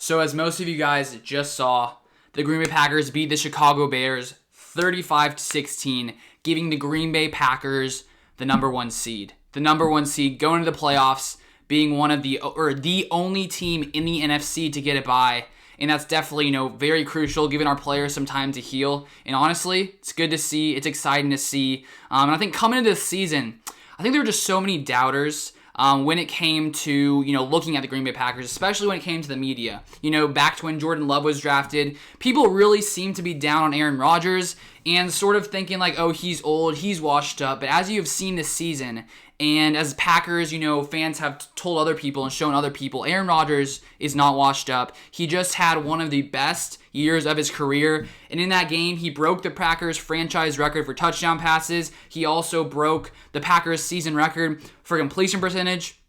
So as most of you guys just saw, the Green Bay Packers beat the Chicago Bears 35-16, giving the Green Bay Packers the number one seed. The number one seed going to the playoffs, being one of the only team in the NFC to get it by. And that's definitely, very crucial, giving our players some time to heal. And honestly, it's good to see. It's exciting to see. And I think coming into this season, I think there were just so many doubters when it came to, looking at the Green Bay Packers, especially when it came to the media. Back to when Jordan Love was drafted, people really seemed to be down on Aaron Rodgers and sort of thinking like, oh, he's old, he's washed up. But as you have seen this season, and as Packers, fans have told other people and shown other people, Aaron Rodgers is not washed up. He just had one of the best years of his career. And in that game, he broke the Packers franchise record for touchdown passes. He also broke the Packers season record for completion percentage.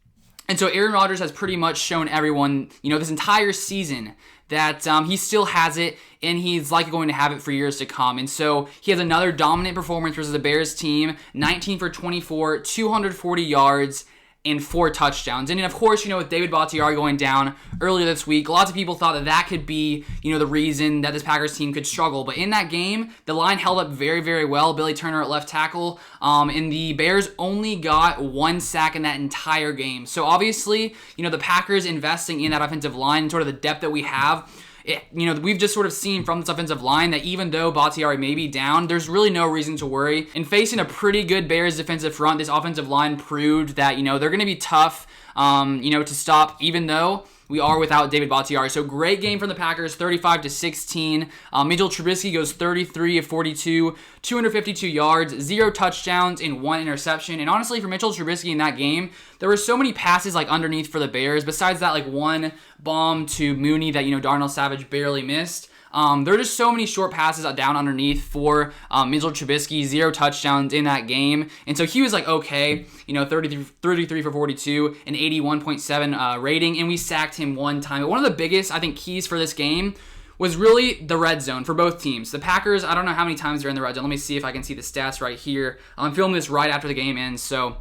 And so Aaron Rodgers has pretty much shown everyone, this entire season that he still has it, and he's likely going to have it for years to come. And so he has another dominant performance versus the Bears team, 19 for 24, 240 yards, and 4 touchdowns. And of course, with David Bakhtiari going down earlier this week, lots of people thought that could be, the reason that this Packers team could struggle. But in that game, the line held up very, very well. Billy Turner at left tackle, and the Bears only got 1 sack in that entire game. So obviously, the Packers investing in that offensive line and sort of the depth that we have, we've just sort of seen from this offensive line that even though Bakhtiari may be down, there's really no reason to worry. And facing a pretty good Bears defensive front, this offensive line proved that, they're going to be tough, to stop, even though we are without David Bakhtiari. So great game from the Packers, 35-16. Mitchell Trubisky goes 33 of 42, 252 yards, 0 touchdowns, and 1 interception. And honestly, for Mitchell Trubisky in that game, there were so many passes underneath for the Bears. Besides that, one bomb to Mooney that Darnell Savage barely missed. There are just so many short passes down underneath for Mitchell Trubisky, 0 touchdowns in that game. And so he was okay, 33 for 42, an 81.7 rating, and we sacked him 1 time. But one of the biggest, I think, keys for this game was really the red zone for both teams. The Packers, I don't know how many times they're in the red zone. Let me see if I can see the stats right here. I'm filming this right after the game ends. So,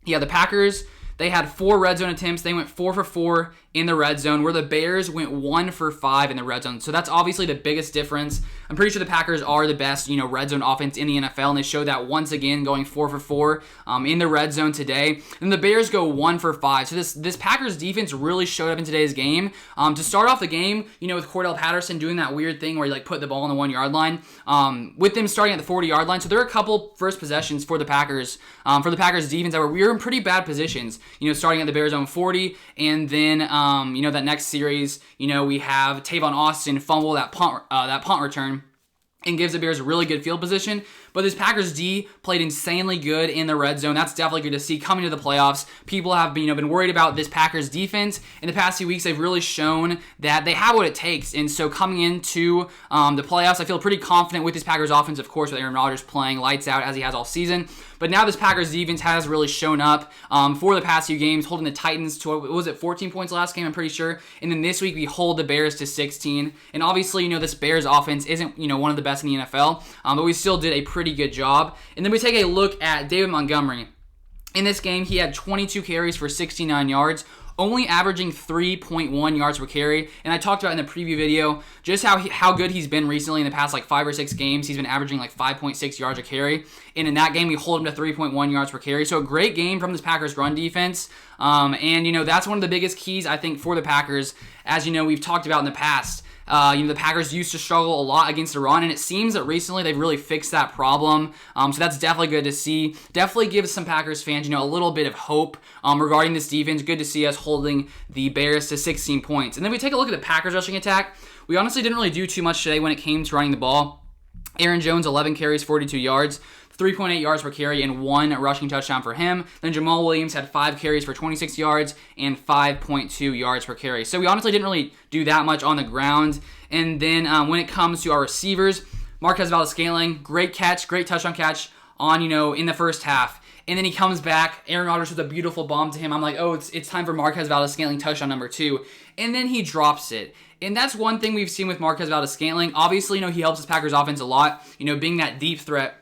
yeah, the Packers, they had 4 red zone attempts. They went 4 for 4 in the red zone, where the Bears went 1 for 5 in the red zone. So that's obviously the biggest difference. I'm pretty sure the Packers are the best, red zone offense in the NFL, and they showed that once again, going 4 for 4 in the red zone today. And the Bears go 1 for 5. So this Packers defense really showed up in today's game. To start off the game, with Cordell Patterson doing that weird thing where he put the ball on the 1-yard line, with them starting at the 40-yard line. So there are a couple first possessions for the Packers defense that we were in pretty bad positions. Starting at the Bears own 40, and then that next series, we have Tavon Austin fumble that punt return and gives the Bears a really good field position. But this Packers D played insanely good in the red zone. That's definitely good to see coming to the playoffs. People have been worried about this Packers defense. In the past few weeks, they've really shown that they have what it takes. And so coming into the playoffs, I feel pretty confident with this Packers offense, of course, with Aaron Rodgers playing lights out as he has all season. But now this Packers defense has really shown up for the past few games, holding the Titans to, what was it, 14 points last game, I'm pretty sure. And then this week, we hold the Bears to 16. And obviously, this Bears offense isn't, one of the best in the NFL, but we still did a pretty good job. And then we take a look at David Montgomery. In this game, he had 22 carries for 69 yards, only averaging 3.1 yards per carry. And I talked about in the preview video just how good he's been recently in the past 5 or 6 games. He's been averaging 5.6 yards a carry. And in that game, we hold him to 3.1 yards per carry. So a great game from this Packers run defense. And that's one of the biggest keys, I think, for the Packers. As we've talked about in the past. The Packers used to struggle a lot against the run, and it seems that recently they've really fixed that problem. So that's definitely good to see. Definitely gives some Packers fans, a little bit of hope regarding this defense. Good to see us holding the Bears to 16 points. And then we take a look at the Packers rushing attack. We honestly didn't really do too much today when it came to running the ball. Aaron Jones, 11 carries, 42 yards. 3.8 yards per carry and 1 rushing touchdown for him. Then Jamal Williams had 5 carries for 26 yards and 5.2 yards per carry. So we honestly didn't really do that much on the ground. And then when it comes to our receivers, Marquez Valdes-Scantling, great catch, great touchdown catch on, in the first half. And then he comes back. Aaron Rodgers with a beautiful bomb to him. I'm like, oh, it's time for Marquez Valdes-Scantling touchdown number 2. And then he drops it. And that's one thing we've seen with Marquez Valdes-Scantling. Obviously, he helps his Packers offense a lot, being that deep threat.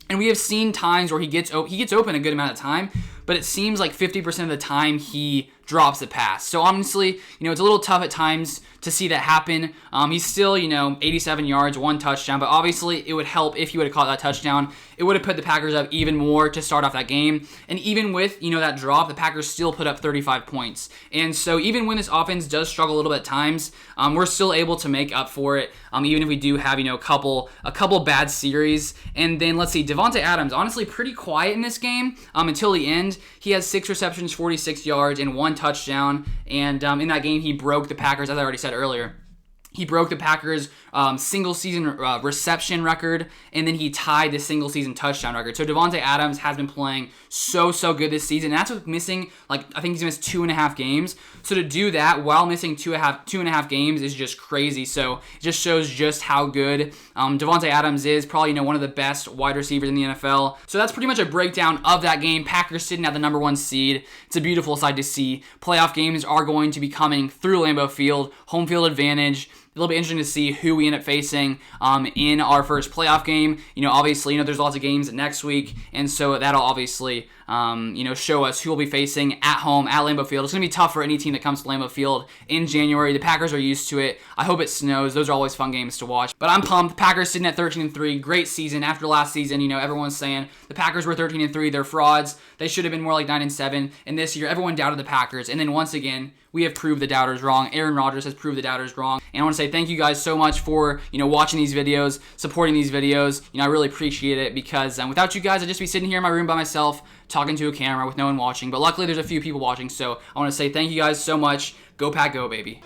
And we have seen times where he gets open a good amount of time, but it seems like 50% of the time he drops the pass. So honestly, it's a little tough at times to see that happen. He's still, 87 yards, 1 touchdown, but obviously it would help if he would have caught that touchdown. It would have put the Packers up even more to start off that game. And even with, that drop, the Packers still put up 35 points. And so even when this offense does struggle a little bit at times, we're still able to make up for it, even if we do have, a couple bad series. And then let's see, Davante Adams, honestly pretty quiet in this game until the end. He has 6 receptions, 46 yards, and 1 touchdown. And in that game, he broke the Packers, as I already said earlier. He broke the Packers' single-season reception record, and then he tied the single-season touchdown record. So Davante Adams has been playing so good this season. And that's with missing, I think he's missed 2.5 games. So to do that while missing 2.5 games is just crazy. So it just shows just how good Davante Adams is. Probably, one of the best wide receivers in the NFL. So that's pretty much a breakdown of that game. Packers sitting at the number 1 seed. It's a beautiful sight to see. Playoff games are going to be coming through Lambeau Field. Home field advantage. It'll be interesting to see who we end up facing in our first playoff game. Obviously, there's lots of games next week, and so that'll obviously, show us who we'll be facing at home at Lambeau Field. It's going to be tough for any team that comes to Lambeau Field in January. The Packers are used to it. I hope it snows. Those are always fun games to watch. But I'm pumped. Packers sitting at 13-3. Great season. After last season, everyone's saying the Packers were 13-3. They're frauds. They should have been more like 9-7. And this year, everyone doubted the Packers. And then once again, we have proved the doubters wrong. Aaron Rodgers has proved the doubters wrong. And I want to say thank you guys so much for, watching these videos, supporting these videos. I really appreciate it because without you guys, I'd just be sitting here in my room by myself talking to a camera with no one watching. But luckily, there's a few people watching. So I want to say thank you guys so much. Go Pack Go, baby.